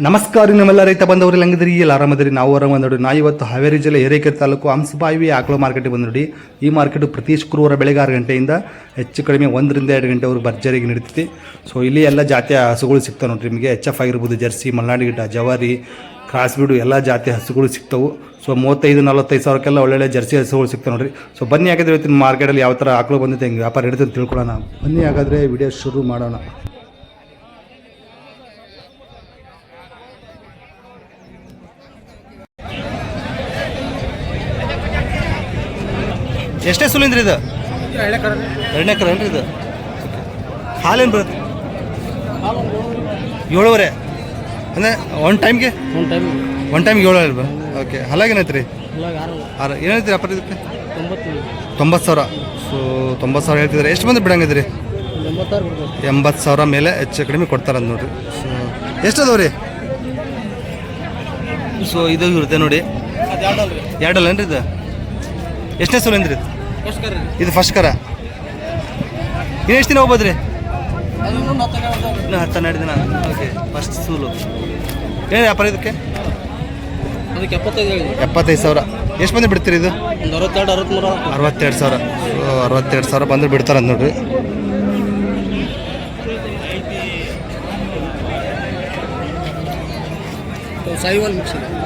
ನಮಸ್ಕಾರ ನಮ್ಮೆಲ್ಲ ರೈತ ಬಂದವರಿಗೆ ಹೆಂಗಿದ್ರಿ ಎಲ್ಲ ಆರಾಮದ್ರಿ ನಾವು ಆರಾಮ ನೋಡಿ. ನಾ ಇವತ್ತು ಹಾವೇರಿ ಜಿಲ್ಲೆ ಹಿರೇಕೆರೆ ತಾಲೂಕು ಹಂಸಬಾವಿ ಆಕಳು ಮಾರ್ಕೆಟಿಗೆ ಬಂದು ನೋಡಿ. ಈ ಮಾರ್ಕೆಟ್ ಪ್ರತಿ ಶುಕ್ರವಾರ ಬೆಳಗ್ಗೆ 6 ಗಂಟೆಯಿಂದ ಹೆಚ್ಚು ಕಡಿಮೆ 1 ರಿಂದ 2 ಗಂಟೆವರೆಗೂ ಭರ್ಜರಿಗೆ ನಡೀತೈತಿ. ಸೊ ಇಲ್ಲಿ ಎಲ್ಲ ಜಾತಿಯ ಹಸುಗಳು ಸಿಗ್ತಾವೆ ನೋಡ್ರಿ. ನಿಮಗೆ HF ಆಗಿರ್ಬೋದು, ಜರ್ಸಿ, ಮಲ್ನಾಡಿ ಗಿಡ್ಡ, ಜವಾರಿ, ಕ್ರಾಸ್ ಬೀಡು ಎಲ್ಲ ಜಾತಿಯ ಹಸುಗಳು ಸಿಗ್ತಾವೆ. ಸೊ 35-40 ಸಾವಿರಕ್ಕೆಲ್ಲ ಒಳ್ಳೊಳ್ಳೆ ಜರ್ಸಿ ಹಸುಗಳು ಸಿಗ್ತಾವೆ ನೋಡ್ರಿ. ಸೊ ಬನ್ನಿ, ಹಾಗಾದ್ರೆ ಇವತ್ತಿನ ಮಾರ್ಕೆಟಲ್ಲಿ ಯಾವ ಥರ ಆಕಳು ಬಂದಿದೆ, ಹೆಂಗೆ ವ್ಯಾಪಾರ ಹಿಡಿದು ತಿಳ್ಕೊಳ್ಳೋಣ. ಬನ್ನಿ ಹಾಗಾದರೆ ವಿಡಿಯೋ ಶುರು ಮಾಡೋಣ. ಎಷ್ಟೇ ಸುಲಿಂದ್ರಿ ಇದು? 2 ಎಕರೆ ಏನ್ರಿ ಇದು? ಹಾಲೇನು ಬರುತ್ತೆ? 7.5 ಅಂದರೆ ಒನ್ ಟೈಮ್ಗೆ 7 ಅಲ್ವಾ? ಓಕೆ. ಹಲಾಗೇನೈತೆ ರೀ? ಏನೈತೆ ರೀ ಅಪ್ಪ ಇದಕ್ಕೆ? 90,000. ಸೊ 90,000 ಹೇಳ್ತಿದ್ರೆ ಎಷ್ಟು ಬಂದು ಬಿಡಂಗಿದ್ರಿ? 80,000 ಮೇಲೆ ಹೆಚ್ಚು ಕಡಿಮೆ ಕೊಡ್ತಾರಂತ ನೋಡ್ರಿ. ಸೊ ಎಷ್ಟದವ ರೀ? ಸೊ ಇದು ಇರುತ್ತೆ ನೋಡಿ. 2 ಅಲ್ಲೇನ್ರಿ ಇದು? ಎಷ್ಟನೇ ಸುಲಿಂದ್ರಿ ಇದು? ಫಸ್ಟ್ ಕರ. ಇನ್ನು ಎಷ್ಟು ದಿನ ಹೋಗ್ಬೋದ್ರಿ? ಇನ್ನೂ 10-12 ದಿನ. ಓಕೆ. ಫಸ್ಟ್ ಸೂಲು ಏನು ವ್ಯಾಪಾರ ಇದಕ್ಕೆ? 75,000. ಎಷ್ಟು ಬಂದು ಬಿಡ್ತೀರಿ ಇದು? 62,000. ಸೊ 62,000 ಬಂದು ಬಿಡ್ತಾರಂತ ನೋಡ್ರಿ.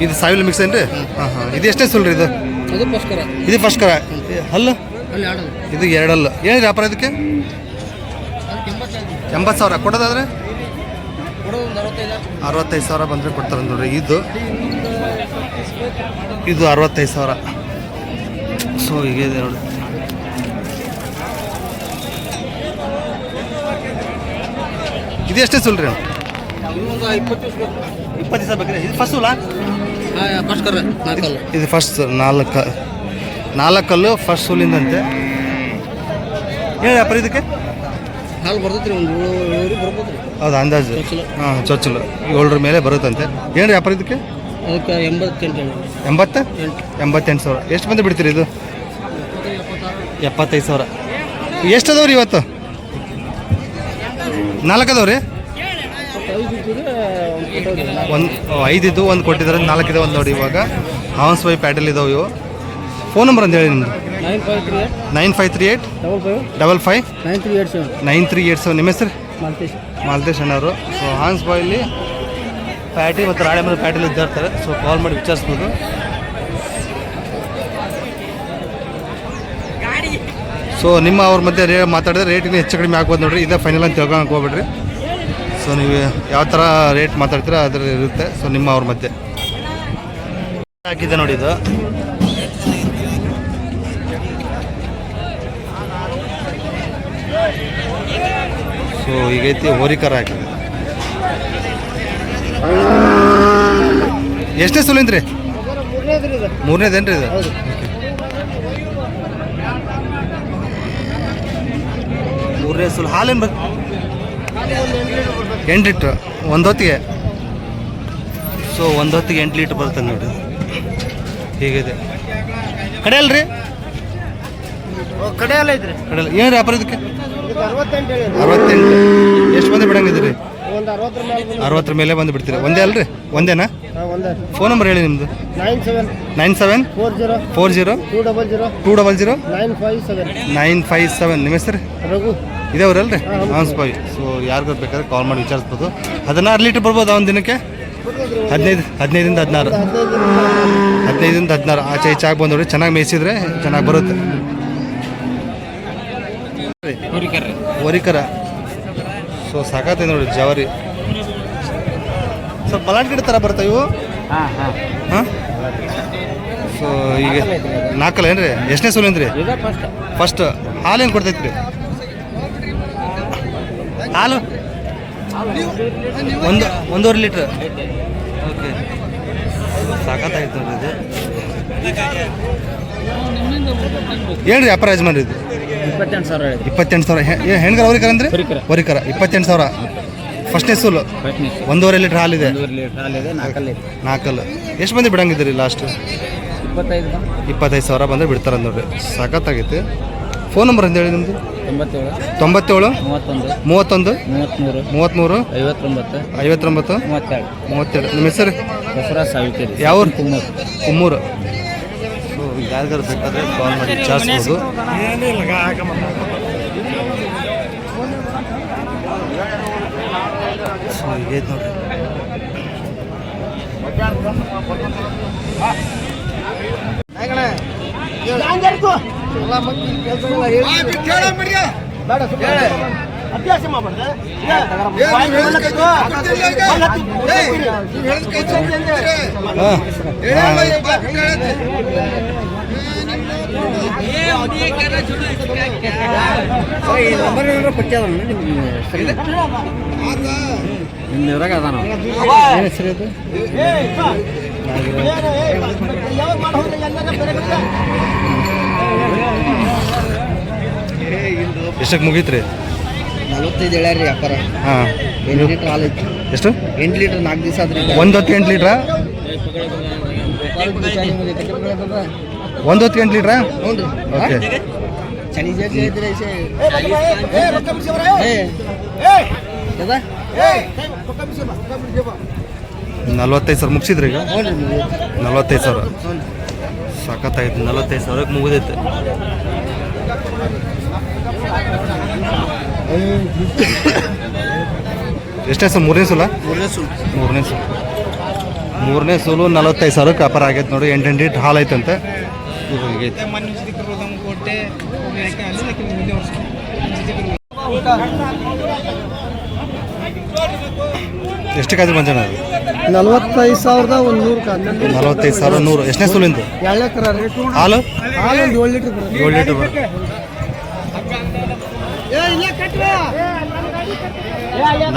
ಇದು ಸಾಯಿಲ್ ಮಿಕ್ಸ್ ಏನ್ರಿ? ಹಾಂ. ಇದು ಎಷ್ಟೇ ಸುಲ್ರಿ ಇದು? ಇದು ಫಸ್ಟ್ ಕರ. ಹಲ್ಲು ಇದು 2 ಹಲ್ಲು. ಏನಿದೆ ವ್ಯಾಪಾರ ಇದಕ್ಕೆ? 80,000 ಕೊಡೋದಾದ್ರೆ 65,000 ಬಂದರೆ ಕೊಡ್ತಾರೆ ನೋಡ್ರಿ. ಇದು 65,000. ಸೊ ಹೀಗೆ ಇದೆ ನೋಡಿ. ಇದು ಎಷ್ಟೇ ಸುಲ್ರಿ? 20 ದಿವಸ ಬೇಕ್ರಿ. ಇದು ಫಸ್ಟ್ ಸುಲಾ? ಇದು ಫಸ್ಟ್ 4 ಕಲ್ಲು ಫಸ್ಟ್ ಸೂಲಿಂದಂತೆ. ಏನು ವ್ಯಾಪಾರ ಇದಕ್ಕೆ? ಹಾಲು ಬರ್ತೈತ್ರಿ, ಒಂದು 7 ಬರ್ಬೋದು. ಹೌದು, ಅಂದಾಜು. ಹಾಂ, ಚೊಚ್ಚಲು 7 ಮೇಲೆ ಬರುತ್ತಂತೆ. ಏನು ವ್ಯಾಪಾರ ಇದಕ್ಕೆ? ಅದಕ್ಕೆ 88,000. ಎಷ್ಟು ಬಂದು ಬಿಡ್ತೀರಿ ಇದು? 75,000. ಎಷ್ಟು ಅದಾವ್ರಿ ಇವತ್ತು? 4 ಅದಾವ್ರಿ? 5 ಇದ್ದು 1 ಕೊಟ್ಟಿದ್ದಾರೆ. 4 ಇದೆ ಒಂದು ನೋಡಿ. ಇವಾಗ ಹಂಸಬಾವಿ ಪ್ಯಾಟಲ್ ಇದಾವೆ ಇವು. ಫೋನ್ ನಂಬರ್ ಅಂತ ಹೇಳಿ ನಿಮ್ಮದು? 9538 55 9387. ನಿಮ್ಮ ಹೆಸರು? ಮಾಲ್ತೇಶ್ ಅಣ್ಣವರು. ಸೊ ಹಂಸಬಾವಿಲಿ ಪ್ಯಾಟಿ ಮತ್ತು ರಾಣೆಮಂದ್ರ ಪ್ಯಾಟಲ್ ಇರ್ತಾರೆ. ಸೊ ಕಾಲ್ ಮಾಡಿ ವಿಚಾರಿಸ್ಬೋದು. ಸೊ ನಿಮ್ಮ ಅವ್ರ ಮಧ್ಯೆ ಮಾತಾಡಿದ್ರೆ ರೇಟಿನ ಹೆಚ್ಚು ಕಡಿಮೆ ಆಗ್ಬೋದು ನೋಡಿರಿ. ಇದೇ ಫೈನಲ್ ಅಂತ ತಿಳ್ಕೊಳಕ್ಕೆ ಹೋಗ್ಬೇಡ್ರಿ. ಸೊ ನೀವು ಯಾವ ಥರ ರೇಟ್ ಮಾತಾಡ್ತೀರ ಅದ್ರ ಇರುತ್ತೆ. ಸೊ ನಿಮ್ಮ ಅವ್ರ ಮಧ್ಯೆ ಹಾಕಿದೆ ನೋಡಿ. ಇದು ಸೊ ಈಗೈತಿ ಹೋರಿಕರ ಹಾಕಿದೆ. ಎಷ್ಟೇ ಸುಲಿಂದ್ರಿ? 3ನೇದೇನ್ರಿ ಇದು? ಮೂರನೇ ಸುಲ್. ಹಾಲೇನು ಬರ್ 8 ಲೀಟ್ರ್ ಒಂದು ಹೊತ್ತಿಗೆ. ಸೊ 1 ಹೊತ್ತಿಗೆ 8 ಲೀಟ್ರ್ ಬರ್ತದೆ ನೋಡಿ. ಹೀಗಿದೆ. ಕಡೆ ಅಲ್ರಿ? ಕಡೆಯಲ್ಲ ಐತ್ರಿ. ಕಡೆಯಲ್ಲ. ಏನು ವ್ಯಾಪಾರ ಇದಕ್ಕೆ? 68. ಎಷ್ಟು ಬಂದು ಬಿಡಂಗಿದ್ರಿ? 60 ಮೇಲೆ ಬಂದು ಬಿಡ್ತೀರಿ. ಒಂದೇ ಅಲ್ರಿ? ಒಂದೇನಾ? ಫೋನ್ ನಂಬರ್ ಹೇಳಿ ನಿಮ್ಮದು? 97 40 200 957. ನಿಮ್ಮ ಹೆಸರು? ಇದೇ ಊರಲ್ರಿ? ಹಂಸಬಾವಿ. ಸೊ ಯಾರಿಗೂ ಬೇಕಾದ್ರೆ ಕಾಲ್ ಮಾಡಿ ವಿಚಾರಿಸ್ಬೋದು. 16 ಲೀಟ್ರ್ ಬರ್ಬೋದು ಒಂದು ದಿನಕ್ಕೆ? 15ರಿಂದ 16 ಆಚೆ ಈಚೆ ಆಗಿ ಬಂದವ್ರಿ. ಚೆನ್ನಾಗಿ ಮೇಯಿಸಿದ್ರೆ ಚೆನ್ನಾಗಿ ಬರುತ್ತೆ. ಹೋರಿಕರ. ಸೊ ಸಾಕಾಗ್ತದೆ ನೋಡಿ. ಜವಾರಿ ಸ್ವಲ್ಪ ಬಲಾಟ್ ಗಿಡ ಥರ ಬರ್ತಾವೆ ಇವು. ಹಾಂ. ಸೊ ಈಗ 4 ಏನ್ರಿ? ಎಷ್ಟನೇ ಸೂಲಿಂದ್ರಿ? ಫಸ್ಟ್. ಹಾಲೇನು ಕೊಡ್ತೈತ್ರಿ? ಹಾಲು 1.5 ಲೀಟ್ರ್. ಓಕೆ. ಸಾಕಾಗ್ತಾಯಿತ್ತು ನೋಡ್ರಿ ಇದು. ಏನು ರೀ ವ್ಯಾಪಾರ ಯಜಮಾನ್ರಿ ಇದು? 28,000. ಹೆಣ್ಗರ ಹೋರಿಕರ ಅಂದ್ರೆ? ಹೋರಿಕರ 28,000. ಫಸ್ಟ್ನೇ ಸೂಲು 1.5 ಲೀಟ್ರ್ ಹಾಲಿದೆ. 4 ಎಷ್ಟು ಮಂದಿ ಬಿಡಂಗಿದ್ದೀರಿ ಲಾಸ್ಟ್? 25,000 ಬಂದರೆ ಬಿಡ್ತಾರೆ ನೋಡ್ರಿ. ಸಖತ್ತಾಗೈತಿ. ಫೋನ್ ನಂಬರ್ ಅಂತ ಹೇಳಿ ನಿಮ್ಮದು. 97 97 31 33 33 59 32 ನಿಮ್ಮ ಹೆಸರು? ಬಸವರಾಜ್ ಸಾವಿತ್ರಿ. ಯಾವ ಕುಮ್ಮೂರು. ಸೊ ಯಾರಿಗಾರು ಬೇಕಾದರೆ ಕಾಲ್ ಮಾಡಿ ವಿಚಾರಿಸ್ಬೋದು. ಸೊ ಹೀಗೆ ನೋಡಿರಿ. ಅಭ್ಯಾಸ ಮಾಡ್ಬಾರ್ದು. ನಿಮ್ದ್ರಾಗ ಅದಾನ ಏನು ಹೆಸರು ಇದು? ಎಷ್ಟಕ್ಕೆ ಮುಗೀತ್ರಿ? 45 ಹೇಳ್ಯಾರ ವ್ಯಾಪಾರ. ಹಾಂ 8 ಲೀಟ್ರ್ ಹಾಲು ಐತಿ. ಎಷ್ಟು? 8 ಲೀಟ್ರ್ 4 ದಿವಸ ಆದ್ರಿ. ಒಂದು ಹೊತ್ತಿಗೆ 8 ಲೀಟ್ರಾ? ಒಂದು ಹೊತ್ತಿಗೆ 8 ಲೀಟ್ರಾ? ಹ್ಞೂ ರೀ. ಓಕೆ. ಚಳಿ ಜಾಸ್ತಿ ಐತ್ರಿ ಐಸೆ. ದಾದಾ 45 ಸಾವಿರ ಮುಗಿಸಿದ್ರಿ ಈಗ? ಹ್ಞೂ ರೀ. 45 ಸಾವಿರ ಸಖತ್ತಾಯ್ತು. 45 ಸಾವಿರಕ್ಕೆ ಮುಗಿದೈತೆ. ಎಷ್ಟೇ ಸರ್? ಮೂರನೇ ಸಲ? ಮೂರನೇ ಸೋಲು 45 ಸಾವಿರಕ್ಕೆ ವ್ಯಾಪಾರ ಆಗೈತೆ ನೋಡಿ. 8 ಲೀಟ್ರ್ ಹಾಲು ಐತಂತೆ. ಹೀಗೈತೆ. ಎಷ್ಟಕ್ಕಾದ್ರೂ ಮಂಜಣ್ಣ? 45,100. 45,100. ಎಷ್ಟನೇ ಸೋಲಿಂದು ಹಾಲು? 7 ಲೀಟ್ರ್ 7 ಲೀಟ್ರ್ ಬರುತ್ತೆ.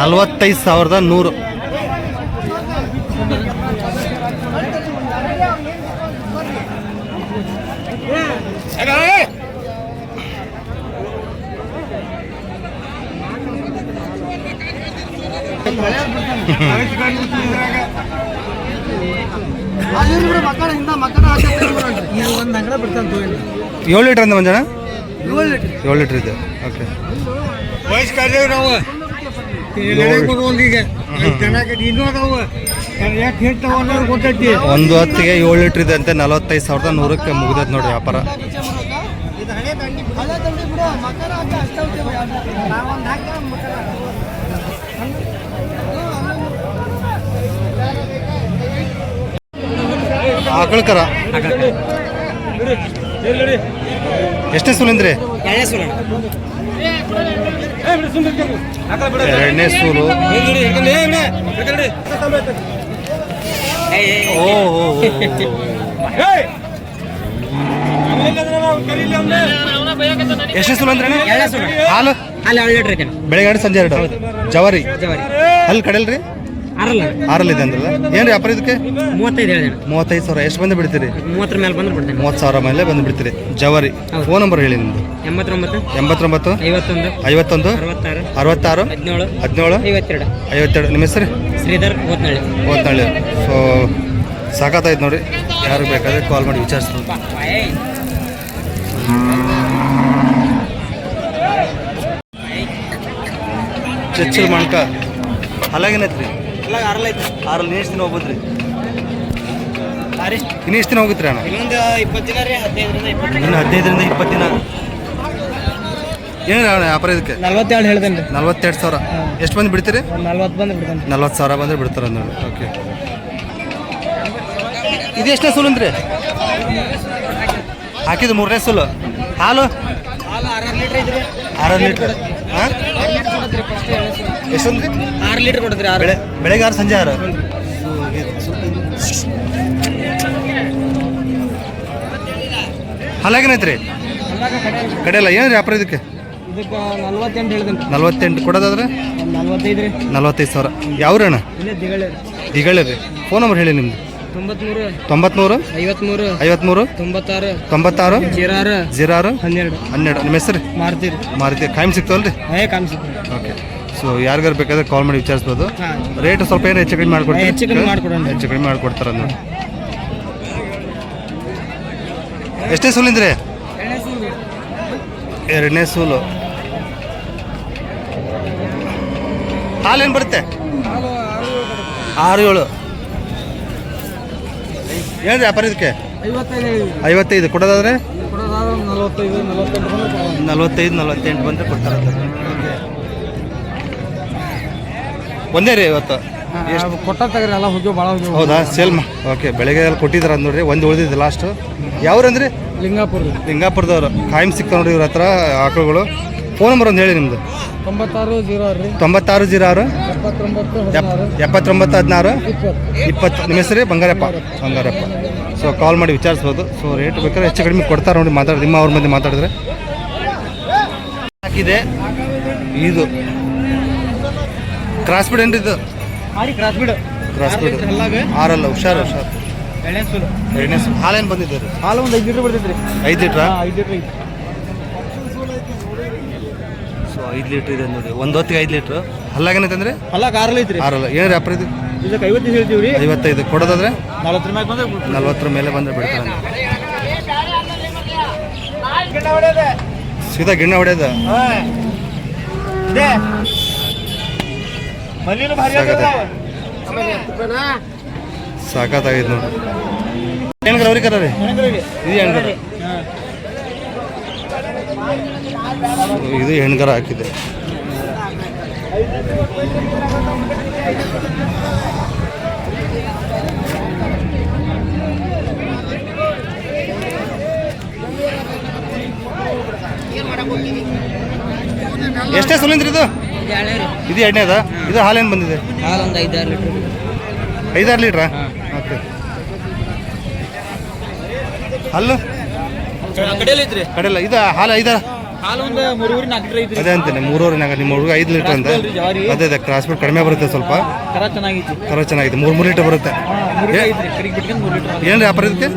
45,100. ಒಂದು ಅಂಗಡ ಬಿಡ್ತಾನೆ 7 ಲೀಟ್ರ್ ಅಂತ ಮಂಜಣ್ಣ? 7 ಲೀಟ್ರ್ 7 ಲೀಟ್ರ್ ಇದೆ. ಓಕೆ. ನಾವು ಒಂದು ಹೊತ್ತಿಗೆ 7 ಲೀಟ್ರ್ ಇದೆ ಅಂತೆ. 45,100ಕ್ಕೆ ಮುಗಿದೈತೆ ನೋಡಿ ವ್ಯಾಪಾರ. ಆಕಳಕರ ಎಷ್ಟನೇ ಸೂಲಿಂದ್ರಿ? ಎರಡನೇ ಸೂಲು. ಎಷ್ಟನೇ ಸೂಲು ಅಂದ್ರೆ ಹಾಲು? ಬೆಳಗ್ಗೆ ಸಂಜೆ 2 ಜವಾರಿ ಅಲ್ಲಿ ಕಡೆಯಲ್ರಿ? 6 ಇದೆ ಅಂದ್ರಲ್ಲ. ಏನು ವ್ಯಾಪಾರ ಇದಕ್ಕೆ? 35 ಸಾವಿರ. ಎಷ್ಟು ಬಂದು ಬಿಡ್ತೀರಿ? 30 ಮೇಲೆ ಬಂದ್ರೆ ಬಿಡ್ತೇನೆ. 30,000 ಮೇಲೆ ಬಂದು ಬಿಡ್ತೀರಿ. ಜವಾರಿ. ಫೋನ್ ನಂಬರ್ ಹೇಳಿ ನಿಮ್ಮದು. 89 51 66 17 52. ನಿಮ್ಮ ಹೆಸರು? ಶ್ರೀಧರ್ ಓದ್ನಳ್ಳಿ. ಸೊ ಸಾಕಾಯ್ತು ನೋಡಿ. ಯಾರಿಗೆ ಬೇಕಾದ್ರೆ ಕಾಲ್ ಮಾಡಿ ವಿಚಾರಿಸ್ಬೋದು. ಚಚ್ಚಲ್ ಮಣ್ಕ ಅಲ್ಲಾಗೇನೈತ್ರಿ? 6 ಎಷ್ಟು ದಿನ ಹೋಗ್ಬೋದ್ರಿ? ಇನ್ನು ಎಷ್ಟು ದಿನ ಹೋಗುತ್ತೆ ಅಣ್ಣ? ಇನ್ನೊಂದು 20 ದಿನ ರೀ. 15ರಿಂದ 20. ಇನ್ನು 15ರಿಂದ 20 ದಿನ. ಏನು ಅಣ್ಣ ವ್ಯಾಪಾರ ಇದಕ್ಕೆ? 42 ಹೇಳ್ದೇನೆ ರೀ. 42,000. ಎಷ್ಟು ಬಂದು ಬಿಡ್ತೀರಿ? 40 ಬಂದು ಬಿಡ್ತೇನೆ. 40,000 ಬಂದರೆ ಬಿಡ್ತಾರೆ ನೋಡಿ. ಓಕೆ. ಇದು ಎಷ್ಟನೇ ಸೂಲು ಅಂದ್ರಿ? ಹಾಕಿದ್ದು 3ನೇ ಸೂಲು. ಹಾಲು 6 ಲೀಟ್ರ್ ಐತ್ರಿ. 6 ಲೀಟ್ರ್. ಹಾಂ ಎಷ್ಟೊಂದ್ರಿ? 6 ಲೀಟ್ರ್ ಕೊಡ್ತೀರಿ. ಬೆಳಗ್ಗೆ 6 ಸಂಜೆ 6. ಹಾಲಾಗೇನೈತ್ರಿ? ಕಡೆಯಲ್ಲ ಏನು ವ್ಯಾಪಾರ ಇದಕ್ಕೆ? ಇದಕ್ಕೆ 48 ಹೇಳ್ದೇನೆ. 48 ಕೊಡೋದಾದ್ರೆ 45 ರೀ. 45,000. ಯಾವ್ರಣ್ಣ? ಇಲ್ಲೇ ದಿಗಳೆ ದಿಗಳೆ ರೀ. ಫೋನ್ ನಂಬರ್ ಹೇಳಿ ನಿಮ್ದು. 93 93 53 53 96 96 06 12. ನಿಮ್ಮ ಹೆಸರು? ಮಾರ್ತೀರಿ. ಮಾರುತಿ. ಕಾಯಂ ಸಿಗ್ತಾವಲ್ರಿ? ಕಾಣಿಸುತ್ತೆ. ಓಕೆ. ಸೊ ಯಾರಿಗಾರು ಬೇಕಾದ್ರೆ ಕಾಲ್ ಮಾಡಿ ವಿಚಾರಿಸ್ಬೋದು. ಹಾಂ. ರೇಟ್ ಸ್ವಲ್ಪ ಏನು ಹೆಚ್ಚು ಕಡಿಮೆ ಮಾಡ್ಕೊಡ್ತೀವಿ? ಹೆಚ್ಚು ಕಡಿಮೆ ಮಾಡ್ಕೊಡೋಣ. ಹೆಚ್ಚು ಕಡಿಮೆ ಮಾಡ್ಕೊಡ್ತಾರೆ ನೋಡಿ. ಎಷ್ಟೇ ಸೂಲಿಂದ್ರಿ? ಎರಡನೇ ಸೂಲು. ಹಾಲೇನು ಬರುತ್ತೆ? 6-7. ಏನು ವ್ಯಾಪಾರ ಇದಕ್ಕೆ? 55. ಕೊಡೋದಾದ್ರೆ 45-48 ಬಂದರೆ ಕೊಡ್ತಾರೆ. ಒಂದೇ ರೀ ಇವತ್ತು ಎಷ್ಟು ಕೊಟ್ಟ ತಗ್ರಿ ಎಲ್ಲ ಹೋಗಿ ಭಾಳ ಹೋಗಿ. ಹೌದಾ? Sale okay. ಬೆಳಗ್ಗೆ ಎಲ್ಲ ಕೊಟ್ಟಿದ್ದಾರೆ ಅಂದ್ ನೋಡ್ರಿ. ಒಂದು ಉಳಿದಿದ್ದು ಲಾಸ್ಟು. ಯಾವ್ರಂದ್ರಿ? ಲಿಂಗಾಪುರದವ್ರು. ಕಾಯಂ ಸಿಗ್ತಾವೆ ನೋಡ್ರಿ ಇವ್ರ ಹತ್ರ ಆಕಳುಗಳು. ಫೋನ್ ನಂಬರ್ ಒಂದು ಹೇಳಿ ನಿಮ್ಮದು. 9606 9606 7916 20. ನಿಮ್ಮ ಹೆಸರು? ಬಂಗಾರಪ್ಪ. ಸೊ ಕಾಲ್ ಮಾಡಿ ವಿಚಾರಿಸ್ಬೋದು. ಸೊ ರೇಟ್ ಬೇಕಾದ್ರೆ ಹೆಚ್ಚು ಕಡಿಮೆ ಕೊಡ್ತಾರೆ ನೋಡಿ. ಮಾತಾಡಿ ನಿಮ್ಮ ಅವ್ರ ಮಂದಿ ಮಾತಾಡಿದ್ರೆ ಹಾಕಿದೆ. ಇದು ಕ್ರಾಸ್ ಬಿಡ್ ಏನ್ರಿ ಇದು? ಕ್ರಾಸ್ ಬಿಡ್ 6 ಹುಷಾರು. ಎರಡನೇ ಸೂಲು. ಹಾಲೇನು ಬಂದಿದೆ ರೀ? ಹಾಲು ಒಂದು 5 ಲೀಟ್ರ್ ಬರ್ತೈತೆ ರೀ. 5 ಲೀಟ್ರಾ? 5 ಲೀಟ್ರ್. ಸೊ 5 ಲೀಟ್ರ್ ಇದೆ ನೋಡಿ. ಒಂದು ಹೊತ್ತಿಗೆ 5 ಲೀಟ್ರ್. ಹಲ್ಲಾಗೇನೈತಂದ್ರೆ? ಹಲ್ಲಾಗ 6 ಐತ್ರಿ. 6 ಏನು ವ್ಯಾಪಾರ ಇದು? ಇದಕ್ಕೆ 50 ಹೇಳ್ತೀವಿ ರೀ. 55. ಕೊಡೋದಾದ್ರೆ 40 ರೂಪಾಯಿ ಬಂದ್ರೆ 40 ಮೇಲೆ ಬಂದರೆ ಬಿಡ್ತಾರೆ. ಸೀದಾ ಗಿಣ್ಣ ಹೊಡೆಯೋದು. ಸಾಕಾಗೈತೆ ನೋಡಿ. ಹೆಣ್ಗರ ಅವ್ರಿಗೆ ಕರ ರೀ? ಇದು ಹೆಣ್ಗರ. ಇದು ಹೆಣ್ಗರ ಹಾಕಿದೆ. ಎಷ್ಟೇ ಸುಲಿಂದ್ರಿ ಇದು? ಇದು ಎರಡನೇದ. ಇದು ಹಾಲೇನು ಬಂದಿದೆ? ಹಾಲು ಒಂದು 5-6 ಲೀಟ್ರ್. 5-6 ಲೀಟ್ರಾ? ಓಕೆ. ಹಲ್ಲು ಕಡೆಯಲ್ಲಿ ಐತ್ರಿ. ಕಡೆಲ್ಲ ಇದು ಹಾಲು 5. ಹಾಲು ಒಂದು 3-4 ಲೀಟ್ರ್ ಐತ್ರಿ. ಅದೇ ಅಂತಾನೆ 3.5 ನಿಮ್ಮ ಹುಡುಗ 5 ಲೀಟ್ರ್ ಅಂತ. ಅದೇ ಕ್ರಾಸ್ ಬಿಟ್ ಕಡಿಮೆ ಬರುತ್ತೆ ಸ್ವಲ್ಪ. ಕರ ಚೆನ್ನಾಗೈತಿ. ಕರ ಚೆನ್ನಾಗಿದೆ. 3 ಲೀಟ್ರ್ ಬರುತ್ತೆ. ಏನು ವ್ಯಾಪಾರ ಇದಕ್ಕೆ?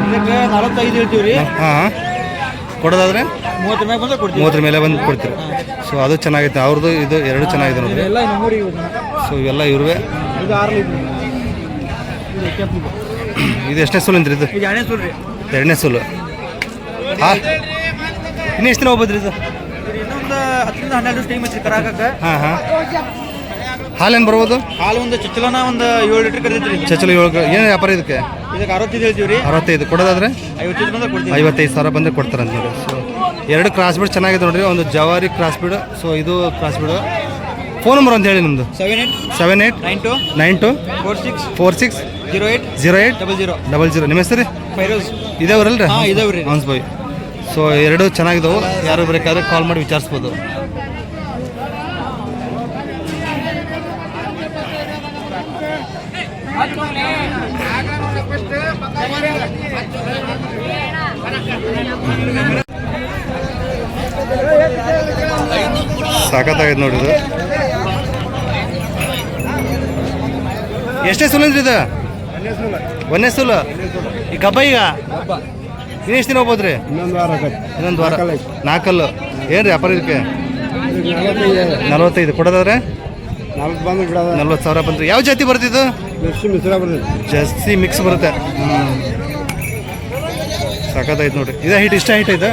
ಇದಕ್ಕೆ 45 ಹೇಳ್ತೀವಿ ರೀ. ಹಾಂ. ಕೊಡೋದಾದ್ರೆ 30 ಮೇಲೆ ಬಂದ್ರೆ ಕೊಡ್ತೀವಿ. 30 ಮೇಲೆ ಬಂದು ಕೊಡ್ತೀರಿ. ಸೊ ಅದು ಚೆನ್ನಾಗೈತೆ. ಅವ್ರದ್ದು ಇದು 2 ಚೆನ್ನಾಗಿದೆ ನೋಡ್ರಿ. ಎಲ್ಲ ನಮ್ಮೂರಿಗೆ. ಸೊ ಇವೆಲ್ಲ ಇರುವೆ. ಇದು 6 ಲೀಟ್ರ್. ಇದು ಎಷ್ಟನೇ ಸೂಲು ಅಂದ್ರಿ? ಇದು ಇದು 2ನೇ ಸೂಲು ರೀ. 2ನೇ ಸೂಲು. ಹಾಂ. ಇನ್ನು ಎಷ್ಟು ದಿನ ಹೋಗ್ಬೋದ್ರಿ ಇದು? ಇನ್ನೊಂದು 10-12 ದಿವಸ ಟೈಮ್ ಐತ್ರಿ ಕರ ಹಾಕಕ್ಕೆ. ಹಾಂ. ಹಾಲೇನು ಬರ್ಬೋದು? ಹಾಲು ಒಂದು ಚಚ್ಚಲನ ಒಂದು 7 ಲೀಟ್ರ್ ಕರಿತೈತ್ರಿ. ಚಚ್ಚಲು 7. ಏನು ವ್ಯಾಪಾರ ಇದಕ್ಕೆ? ಇದಕ್ಕೆ 65 ಹೇಳ್ತೀವಿ ರೀ. 65. ಕೊಡೋದಾದ್ರೆ 55 ಬಂದ್ರೆ ಕೊಡ್ತೀವಿ. 55,000 ಬಂದರೆ ಕೊಡ್ತಾರೆ ಅಂತ ನೋಡಿ. ಸೊ 2 ಕ್ರಾಸ್ ಬಿಡ್ ಚೆನ್ನಾಗಿದೆ ನೋಡ್ರಿ. ಒಂದು ಜವಾರಿ ಕ್ರಾಸ್ ಬಿಡ್. ಸೊ ಇದು ಕ್ರಾಸ್ ಬಿಡ್. ಫೋನ್ ನಂಬರ್ ಅಂತ ಹೇಳಿ ನಿಮ್ಮದು. 78 92 46 08 00. ನಿಮ್ಮ ಹೆಸರು? ಫೈರೋಜ್. ಇದೇವ್ರಲ್ರಿ? ಹಾಂ ಇದೇವ್ರಿ. ಹನ್ಸ್ ಬಾಯ್. ಸೊ 2 ಚೆನ್ನಾಗಿದ್ದಾವೆ. ಯಾರು ಬೇಕಾದ್ರೆ ಕಾಲ್ ಮಾಡಿ ವಿಚಾರಿಸ್ಬೋದು. ಸಾಕತ್ತಾಗೈತೆ ನೋಡ್ರಿ. ಇದು ಎಷ್ಟೇ ಸೂಲಂದ್ರಿ ಇದು? 1ನೇ ಸೂಲು. ಈ ಗಬ್ಬ ಈಗ ಇನ್ನೆಷ್ಟು ದಿನ ಹೋಗ್ಬೋದ್ರಿ? ಇನ್ನೊಂದು ವಾರ. 4 ಏನು ರೀ ವ್ಯಾಪಾರ ಇದಕ್ಕೆ? 45. ಕೊಡೋದಾದ್ರೆ 40,000 ಬಂದ್ರಿ. ಯಾವ ಜಾತಿ ಬರ್ತಿದ್ದು? ಜರ್ಸಿ ಮಿಕ್ಸ್ ಬರುತ್ತೆ. ಸಾಕಾಗೈತೆ ನೋಡ್ರಿ. ಇದೇ ಹೈಟ್? ಇಷ್ಟ ಹೈಟ್ ಐತೆ?